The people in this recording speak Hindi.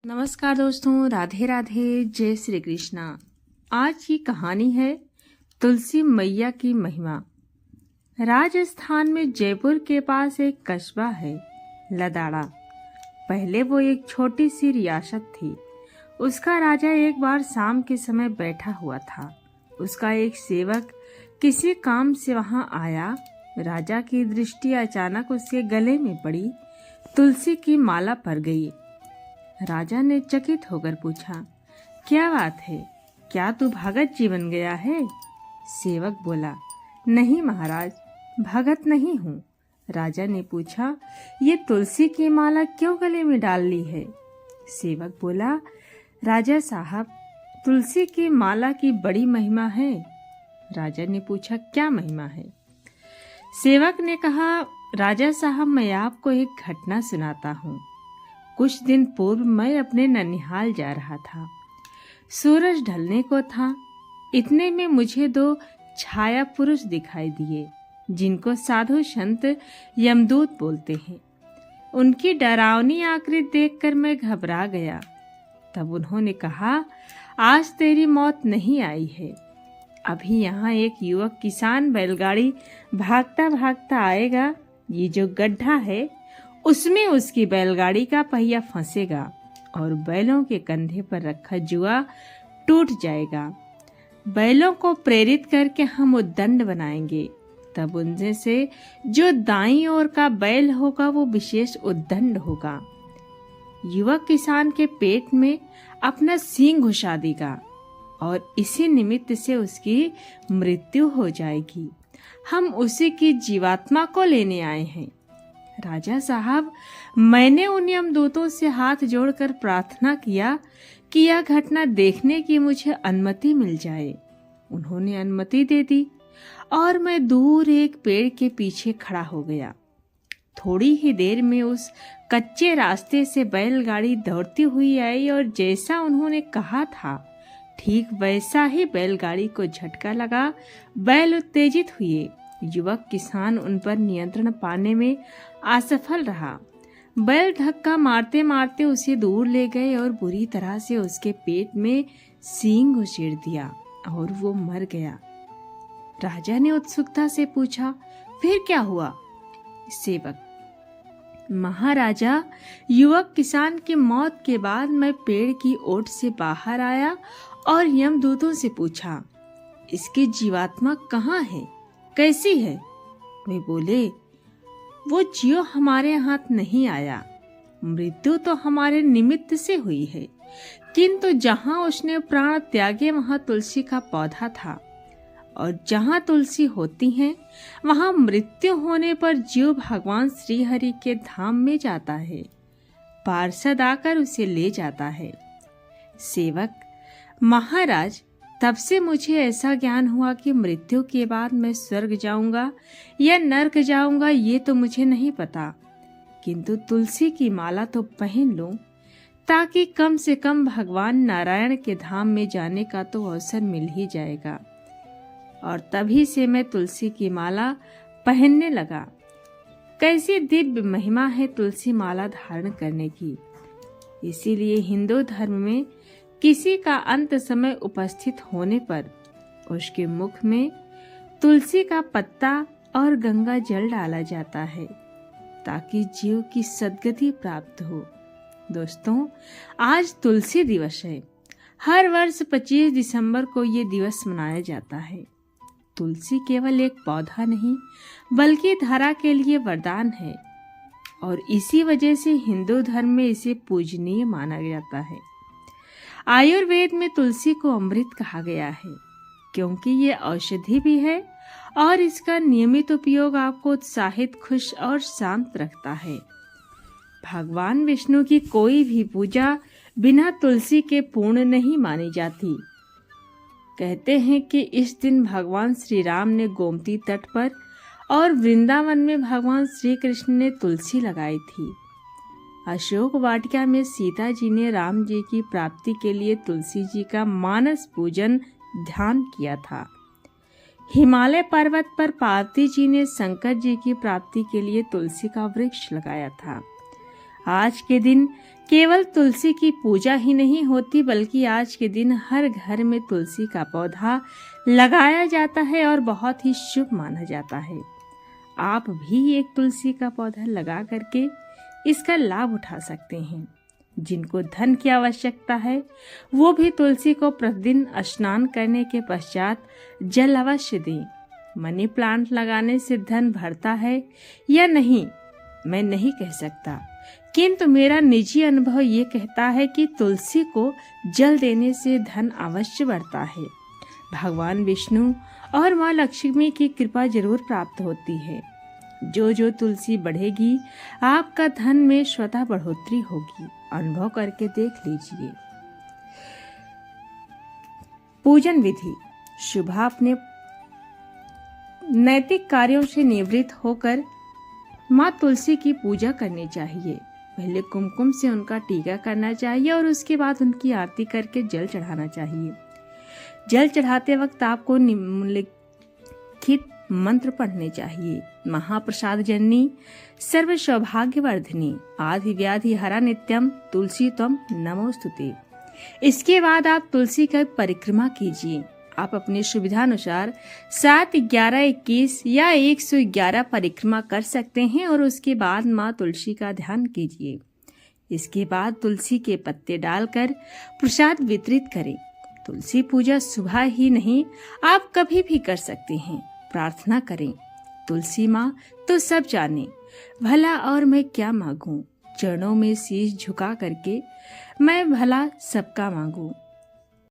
नमस्कार दोस्तों, राधे राधे, जय श्री कृष्णा। आज की कहानी है तुलसी मैया की महिमा। राजस्थान में जयपुर के पास एक कस्बा है लदाड़ा। पहले वो एक छोटी सी रियासत थी। उसका राजा एक बार शाम के समय बैठा हुआ था। उसका एक सेवक किसी काम से वहां आया। राजा की दृष्टि अचानक उसके गले में पड़ी तुलसी की माला पर गई। राजा ने चकित होकर पूछा, क्या बात है, क्या तू भगत जी बन गया है? सेवक बोला, नहीं महाराज, भगत नहीं हूँ। राजा ने पूछा, ये तुलसी की माला क्यों गले में डाल ली है? सेवक बोला, राजा साहब, तुलसी की माला की बड़ी महिमा है। राजा ने पूछा, क्या महिमा है? सेवक ने कहा, राजा साहब, मैं आपको एक घटना सुनाता हूँ। कुछ दिन पूर्व मैं अपने ननिहाल जा रहा था। सूरज ढलने को था। इतने में मुझे दो छाया पुरुष दिखाई दिए, जिनको साधु संत यमदूत बोलते हैं। उनकी डरावनी आकृति देखकर मैं घबरा गया। तब उन्होंने कहा, आज तेरी मौत नहीं आई है। अभी यहाँ एक युवक किसान बैलगाड़ी भागता भागता आएगा। ये जो गड्ढा है उसमें उसकी बैलगाड़ी का पहिया फंसेगा और बैलों के कंधे पर रखा जुआ टूट जाएगा। बैलों को प्रेरित करके हम उद्दंड बनाएंगे। तब उनमें से जो दाईं ओर का बैल होगा वो विशेष उद्दंड होगा। युवक किसान के पेट में अपना सींग घुसा देगा और इसी निमित्त से उसकी मृत्यु हो जाएगी। हम उसी की जीवात्मा को लेने आए हैं। राजा साहब, मैंने उन यमदूतों से हाथ जोड़कर प्रार्थना किया कि यह घटना देखने की मुझे अनुमति मिल जाए। उन्होंने अनुमति दे दी और मैं दूर एक पेड़ के पीछे खड़ा हो गया। थोड़ी ही देर में उस कच्चे रास्ते से बैलगाड़ी दौड़ती हुई आई और जैसा उन्होंने कहा था ठीक वैसा ही बैलगाड़ी को झटका लगा। बैल उत्तेजित हुए। युवक किसान उन पर नियंत्रण पाने में असफल रहा। बैल धक्का मारते मारते उसे दूर ले गए और बुरी तरह से उसके पेट में सींग घुसेड़ दिया और वो मर गया। राजा ने उत्सुकता से पूछा, फिर क्या हुआ? सेवक, महाराजा, युवक किसान की मौत के बाद मैं पेड़ की ओट से बाहर आया और यमदूतों से पूछा, इसकी जीवात्मा कहाँ है, कैसी है? वे बोले, वो जीव हमारे हाथ नहीं आया। मृत्यु तो हमारे निमित्त से हुई है, किंतु जहाँ उसने प्राण त्यागे वहाँ तुलसी का पौधा था और जहाँ तुलसी होती है वहाँ मृत्यु होने पर जीव भगवान श्री हरि के धाम में जाता है। पार्षद आकर उसे ले जाता है। सेवक, महाराज, तब से मुझे ऐसा ज्ञान हुआ कि मृत्यु के बाद मैं स्वर्ग जाऊंगा या नर्क जाऊंगा ये तो मुझे नहीं पता, किंतु तुलसी की माला तो पहन लूं ताकि कम से कम भगवान नारायण के धाम में जाने का तो अवसर मिल ही जाएगा। और तभी से मैं तुलसी की माला पहनने लगा। कैसी दिव्य महिमा है तुलसी माला धारण करने की। इसीलिए हिंदू धर्म में किसी का अंत समय उपस्थित होने पर उसके मुख में तुलसी का पत्ता और गंगा जल डाला जाता है ताकि जीव की सद्गति प्राप्त हो। दोस्तों, आज तुलसी दिवस है। हर वर्ष 25 दिसंबर को ये दिवस मनाया जाता है। तुलसी केवल एक पौधा नहीं बल्कि धरा के लिए वरदान है और इसी वजह से हिंदू धर्म में इसे पूजनीय माना जाता है। आयुर्वेद में तुलसी को अमृत कहा गया है क्योंकि ये औषधि भी है और इसका नियमित उपयोग आपको उत्साहित, खुश और शांत रखता है। भगवान विष्णु की कोई भी पूजा बिना तुलसी के पूर्ण नहीं मानी जाती। कहते हैं कि इस दिन भगवान श्री राम ने गोमती तट पर और वृंदावन में भगवान श्री कृष्ण ने तुलसी लगाई थी। अशोक वाटिका में सीता जी ने राम जी की प्राप्ति के लिए तुलसी जी का मानस पूजन ध्यान किया था। हिमालय पर्वत पर पार्वती जी ने शंकर जी की प्राप्ति के लिए तुलसी का वृक्ष लगाया था। आज के दिन केवल तुलसी की पूजा ही नहीं होती, बल्कि आज के दिन हर घर में तुलसी का पौधा लगाया जाता है और बहुत ही शुभ माना जाता है। आप भी एक तुलसी का पौधा लगा करके इसका लाभ उठा सकते हैं। जिनको धन की आवश्यकता है वो भी तुलसी को प्रतिदिन स्नान करने के पश्चात जल अवश्य दें। मनी प्लांट लगाने से धन बढ़ता है या नहीं मैं नहीं कह सकता, किंतु मेरा निजी अनुभव ये कहता है कि तुलसी को जल देने से धन अवश्य बढ़ता है। भगवान विष्णु और माँ लक्ष्मी की कृपा जरूर प्राप्त होती है। जो तुलसी बढ़ेगी आपका धन में स्वतः बढ़ोतरी होगी। अनुभव करके देख लीजिए। पूजन विधि। सुबह अपने नैतिक कार्यों से निवृत्त होकर माँ तुलसी की पूजा करनी चाहिए। पहले कुमकुम से उनका टीका करना चाहिए और उसके बाद उनकी आरती करके जल चढ़ाना चाहिए। जल चढ़ाते वक्त आपको निम्नलिखित मंत्र पढ़ने चाहिए। महाप्रसाद जननी सर्व सौभाग्यवर्धिनी आदि व्याधि हरा नित्यम तुलसी तम नमोस्तुते। इसके बाद आप तुलसी की परिक्रमा कीजिए। आप अपनी सुविधानुसार 7, 11, 21 या 111 परिक्रमा कर सकते हैं और उसके बाद माँ तुलसी का ध्यान कीजिए। इसके बाद तुलसी के पत्ते डालकर प्रसाद वितरित करें। तुलसी पूजा सुबह ही नहीं आप कभी भी कर सकते हैं। प्रार्थना करें, तुलसी माँ तो सब जाने, भला और मैं क्या मांगूं। चरणों में शीश झुका करके मैं भला सबका मांगूं।